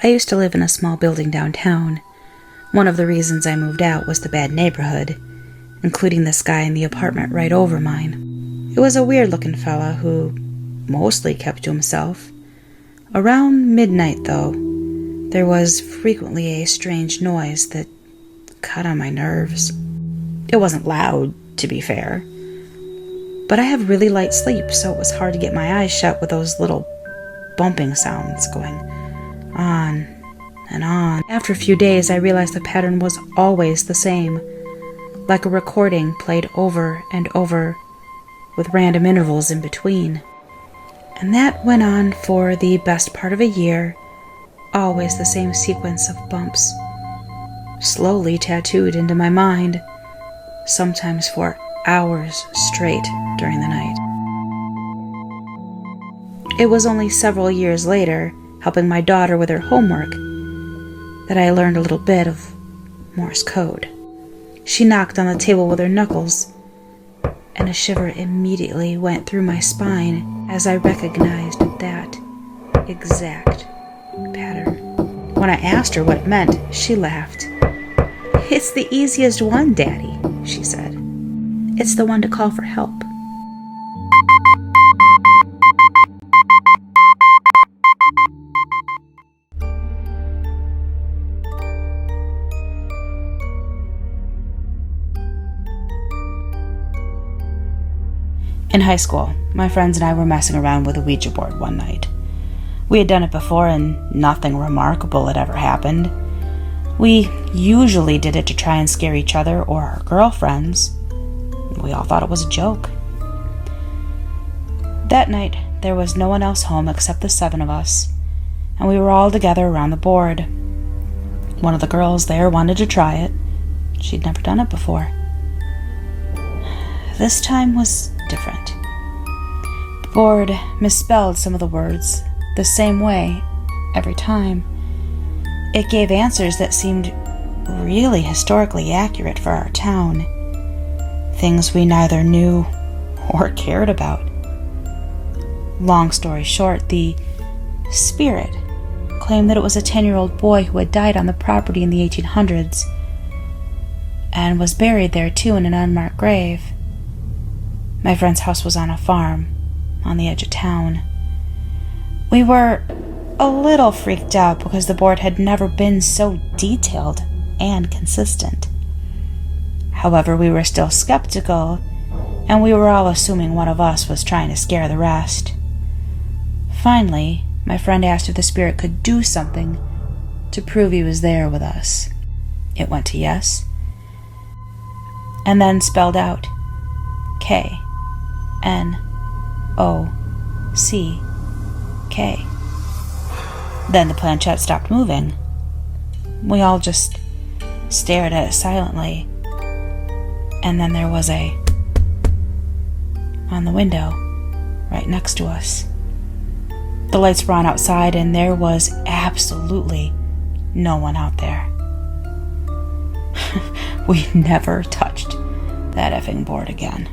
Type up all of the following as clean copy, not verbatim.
I used to live in a small building downtown. One of the reasons I moved out was the bad neighborhood, including this guy in the apartment right over mine. It was a weird-looking fella who mostly kept to himself. Around midnight, though, there was frequently a strange noise that cut on my nerves. It wasn't loud, to be fair, but I have really light sleep, so it was hard to get my eyes shut with those little bumping sounds going on and on. After a few days, I realized the pattern was always the same, like a recording played over and over with random intervals in between. And that went on for the best part of a year, always the same sequence of bumps, slowly tattooed into my mind, sometimes for hours straight during the night. It was only several years later, helping my daughter with her homework, that I learned a little bit of Morse code. She knocked on the table with her knuckles, and a shiver immediately went through my spine as I recognized that exact pattern. When I asked her what it meant, she laughed. "It's the easiest one, Daddy," she said. "It's the one to call for help." In high school, my friends and I were messing around with a Ouija board one night. We had done it before and nothing remarkable had ever happened. We usually did it to try and scare each other or our girlfriends. We all thought it was a joke. That night, there was no one else home except the 7 of us, and we were all together around the board. One of the girls there wanted to try it. She'd never done it before. This time was different. The board misspelled some of the words the same way every time. It gave answers that seemed really historically accurate for our town, things we neither knew or cared about. Long story short, the spirit claimed that it was a 10-year-old boy who had died on the property in the 1800s and was buried there too in an unmarked grave. My friend's house was on a farm on the edge of town. We were a little freaked out because the board had never been so detailed and consistent. However, we were still skeptical, and we were all assuming one of us was trying to scare the rest. Finally, my friend asked if the spirit could do something to prove he was there with us. It went to yes, and then spelled out K-N-O-C-K. Then the planchette stopped moving. We all just stared at it silently, and then there was a on the window right next to us. The lights were on outside, and there was absolutely no one out there. We never touched that effing board again.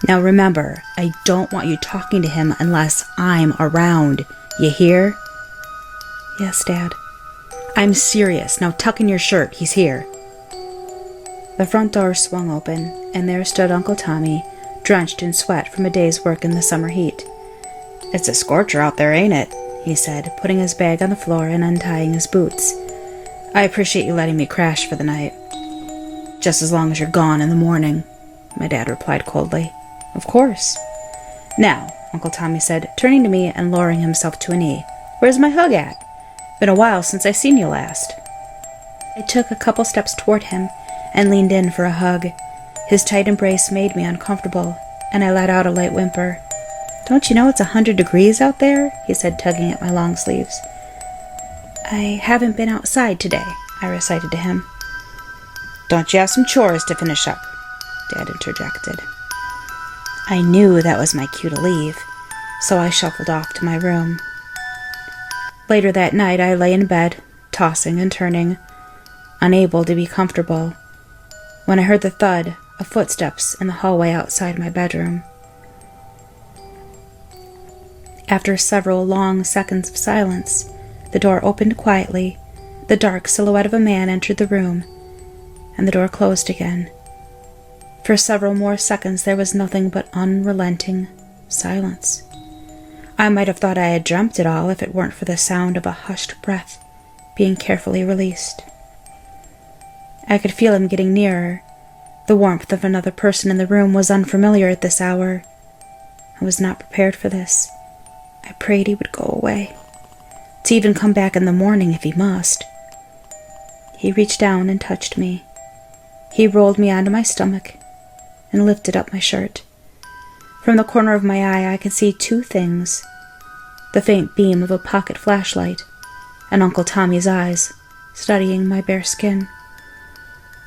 Now remember, I don't want you talking to him unless I'm around. You hear? Yes, Dad. I'm serious. Now tuck in your shirt. He's here. The front door swung open, and there stood Uncle Tommy, drenched in sweat from a day's work in the summer heat. "It's a scorcher out there, ain't it?" he said, putting his bag on the floor and untying his boots. "I appreciate you letting me crash for the night." "Just as long as you're gone in the morning," my dad replied coldly. "Of course." "Now," Uncle Tommy said, turning to me and lowering himself to a knee, "where's my hug at? Been a while since I seen you last." I took a couple steps toward him and leaned in for a hug. His tight embrace made me uncomfortable, and I let out a light whimper. "Don't you know it's 100 degrees out there?" he said, tugging at my long sleeves. "I haven't been outside today," I recited to him. "Don't you have some chores to finish up?" Dad interjected. I knew that was my cue to leave, so I shuffled off to my room. Later that night, I lay in bed, tossing and turning, unable to be comfortable, when I heard the thud of footsteps in the hallway outside my bedroom. After several long seconds of silence, the door opened quietly, the dark silhouette of a man entered the room, and the door closed again. For several more seconds there was nothing but unrelenting silence. I might have thought I had dreamt it all if it weren't for the sound of a hushed breath being carefully released. I could feel him getting nearer. The warmth of another person in the room was unfamiliar at this hour. I was not prepared for this. I prayed he would go away, to even come back in the morning if he must. He reached down and touched me. He rolled me onto my stomach and lifted up my shirt. From the corner of my eye I could see two things: the faint beam of a pocket flashlight and Uncle Tommy's eyes studying my bare skin.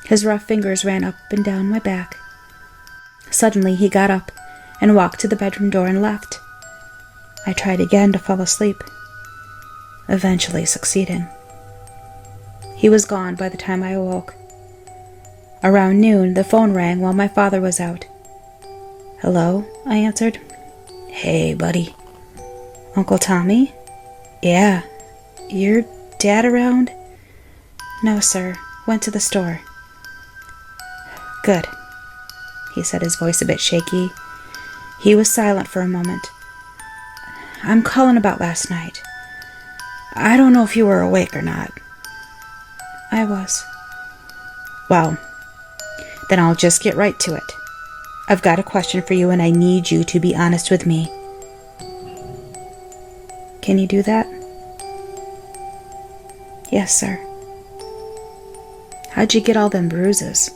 His rough fingers ran up and down my back. Suddenly he got up and walked to the bedroom door and left. I tried again to fall asleep, eventually succeeding. He was gone by the time I awoke. Around noon, the phone rang while my father was out. "Hello?" I answered. "Hey, buddy." "Uncle Tommy?" "Yeah. Your dad around?" "No, sir. Went to the store." "Good," he said, his voice a bit shaky. He was silent for a moment. "I'm calling about last night. I don't know if you were awake or not." "I was." "Well, then I'll just get right to it. I've got a question for you and I need you to be honest with me." "Can you do that?" "Yes, sir." "How'd you get all them bruises?"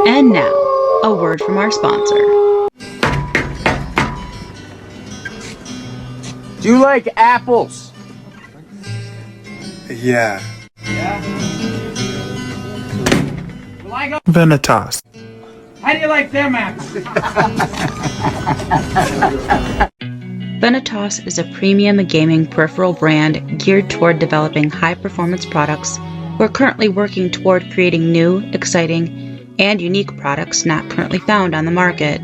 And now, a word from our sponsor. Do you like apples? Yeah. Well, I go. Vanitas. How do you like them apples? Vanitas is a premium gaming peripheral brand geared toward developing high-performance products. We're currently working toward creating new, exciting, and unique products not currently found on the market.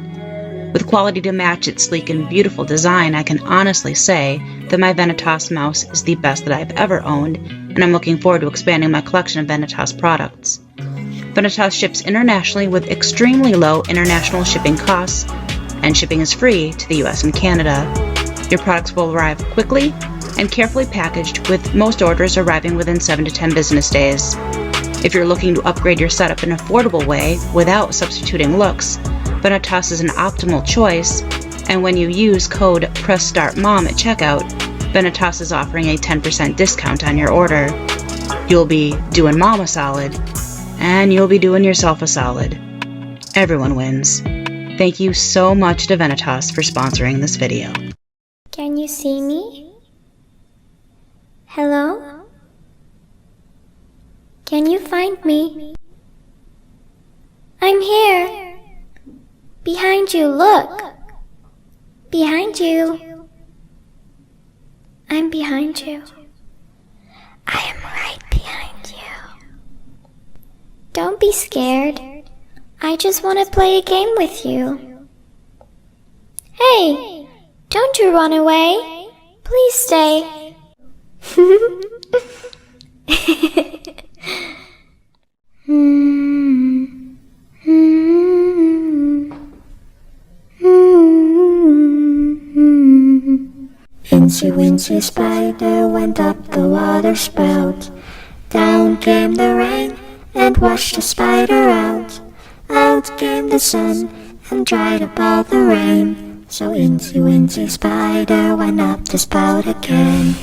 With quality to match its sleek and beautiful design, I can honestly say that my Vanitas mouse is the best that I've ever owned, and I'm looking forward to expanding my collection of Vanitas products. Vanitas ships internationally with extremely low international shipping costs, and shipping is free to the US and Canada. Your products will arrive quickly and carefully packaged, with most orders arriving within 7 to 10 business days. If you're looking to upgrade your setup in an affordable way without substituting looks, Vanitas is an optimal choice, and when you use code pressstartmom at checkout, Vanitas is offering a 10% discount on your order. You'll be doing mom a solid, and you'll be doing yourself a solid. Everyone wins. Thank you so much to Vanitas for sponsoring this video. Can you see me? Hello? Can you find me? I'm here. Behind you, look. Behind you. I'm behind you. I am right behind you. Don't be scared. I just want to play a game with you. Hey, don't you run away. Please stay. Incy Wincy Spider went up the water spout. Down came the rain and washed the spider out. Out came the sun and dried up all the rain. So Incy Wincy Spider went up the spout again.